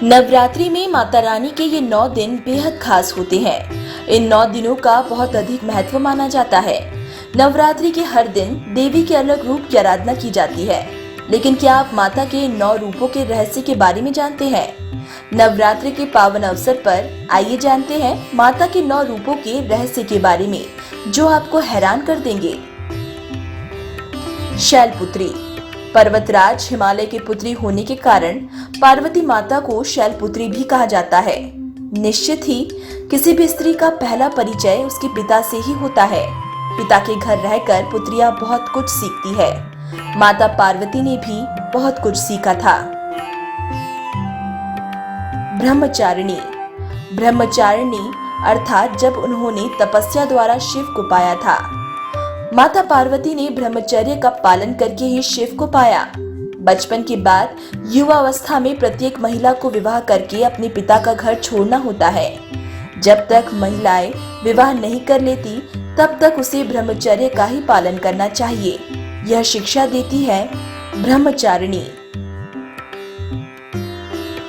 नवरात्रि में माता रानी के ये 9 दिन बेहद खास होते हैं। इन 9 दिनों का बहुत अधिक महत्व माना जाता है। नवरात्रि के हर दिन देवी के अलग रूप की आराधना की जाती है, लेकिन क्या आप माता के 9 रूपों के रहस्य के बारे में जानते हैं? नवरात्रि के पावन अवसर पर आइए जानते हैं माता के 9 रूपों के रहस्य के बारे में, जो आपको हैरान कर देंगे। शैलपुत्री। पर्वतराज हिमालय की पुत्री होने के कारण पार्वती माता को शैलपुत्री भी कहा जाता है। निश्चित ही किसी भी स्त्री का पहला परिचय उसके पिता से ही होता है। पिता के घर रहकर पुत्रियां बहुत कुछ सीखती है। माता पार्वती ने भी बहुत कुछ सीखा था। ब्रह्मचारिणी। ब्रह्मचारिणी अर्थात जब उन्होंने तपस्या द्वारा शिव को पाया था। माता पार्वती ने ब्रह्मचर्य का पालन करके ही शिव को पाया। बचपन के बाद युवावस्था में प्रत्येक महिला को विवाह करके अपने पिता का घर छोड़ना होता है। जब तक महिलाएं विवाह नहीं कर लेती, तब तक उसे ब्रह्मचर्य का ही पालन करना चाहिए। यह शिक्षा देती है ब्रह्मचारिणी।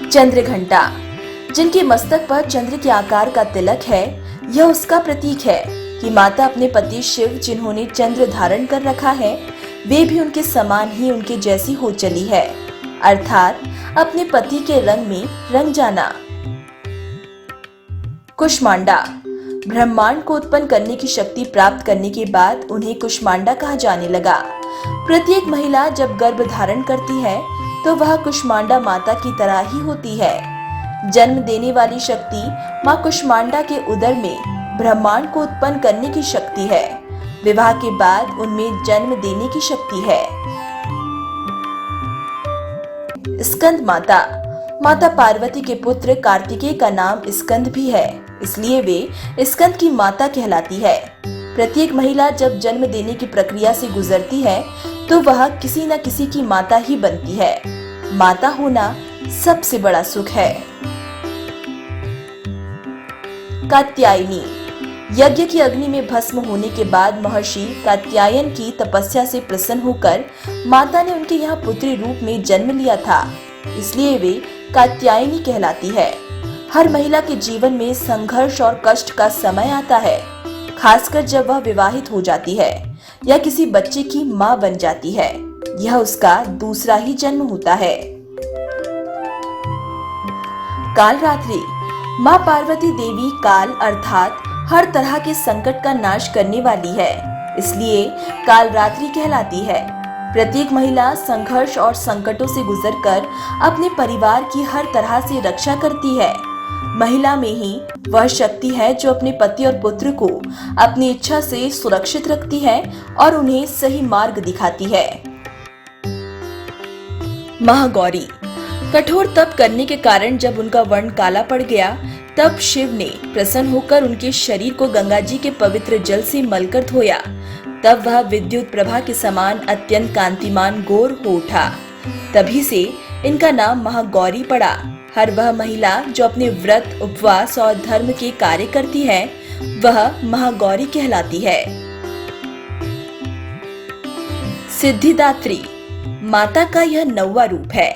चंद्रघंटा। जिनके मस्तक पर चंद्र के आकार का तिलक है, यह उसका प्रतीक है कि माता अपने पति शिव, जिन्होंने चंद्र धारण कर रखा है, वे भी उनके समान ही उनके जैसी हो चली है, अर्थात अपने पति के रंग में रंग जाना। कुष्मांडा। ब्रह्मांड को उत्पन्न करने की शक्ति प्राप्त करने के बाद उन्हें कुष्मांडा कहा जाने लगा। प्रत्येक महिला जब गर्भ धारण करती है तो वह कुष्मांडा माता की तरह ही होती है। जन्म देने वाली शक्ति माँ कुष्मांडा के उदर में ब्रह्मांड को उत्पन्न करने की शक्ति है। विवाह के बाद उनमें जन्म देने की शक्ति है। स्कंद माता। माता पार्वती के पुत्र कार्तिकेय का नाम स्कंद भी है, इसलिए वे स्कंद की माता कहलाती है। प्रत्येक महिला जब जन्म देने की प्रक्रिया से गुजरती है तो वह किसी न किसी की माता ही बनती है। माता होना सबसे बड़ा सुख है। कात्यायनी। यज्ञ की अग्नि में भस्म होने के बाद महर्षि कात्यायन की तपस्या से प्रसन्न होकर माता ने उनके यहाँ पुत्री रूप में जन्म लिया था, इसलिए वे कात्यायनी कहलाती है। हर महिला के जीवन में संघर्ष और कष्ट का समय आता है, खासकर जब वह विवाहित हो जाती है या किसी बच्चे की माँ बन जाती है। यह उसका दूसरा ही जन्म होता है। कालरात्रि। माँ पार्वती देवी काल अर्थात हर तरह के संकट का नाश करने वाली है, इसलिए कालरात्रि कहलाती है। प्रत्येक महिला संघर्ष और संकटों से गुजरकर अपने परिवार की हर तरह से रक्षा करती है। महिला में ही वह शक्ति है जो अपने पति और पुत्र को अपनी इच्छा से सुरक्षित रखती है और उन्हें सही मार्ग दिखाती है। महागौरी। कठोर तप करने के कारण जब उनका वर्ण काला पड़ गया, तब शिव ने प्रसन्न होकर उनके शरीर को गंगा जी के पवित्र जल से मलकर धोया। तब वह विद्युत प्रभा के समान अत्यंत कांतिमान गोर हो उठा। तभी से इनका नाम महागौरी पड़ा। हर वह महिला जो अपने व्रत, उपवास और धर्म के कार्य करती है, वह महागौरी कहलाती है। सिद्धिदात्री। माता का यह 9वां रूप है।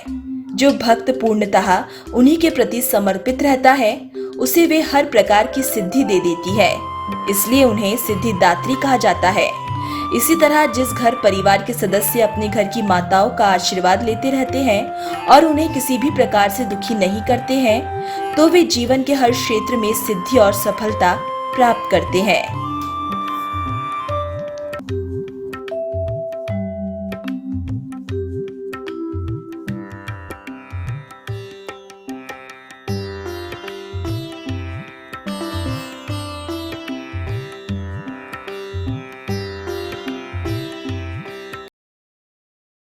जो भक्त पूर्णतः उन्हीं के प्रति समर्पित रहता है, उसे वे हर प्रकार की सिद्धि दे देती है, इसलिए उन्हें सिद्धिदात्री कहा जाता है। इसी तरह जिस घर परिवार के सदस्य अपने घर की माताओं का आशीर्वाद लेते रहते हैं और उन्हें किसी भी प्रकार से दुखी नहीं करते हैं, तो वे जीवन के हर क्षेत्र में सिद्धि और सफलता प्राप्त करते हैं।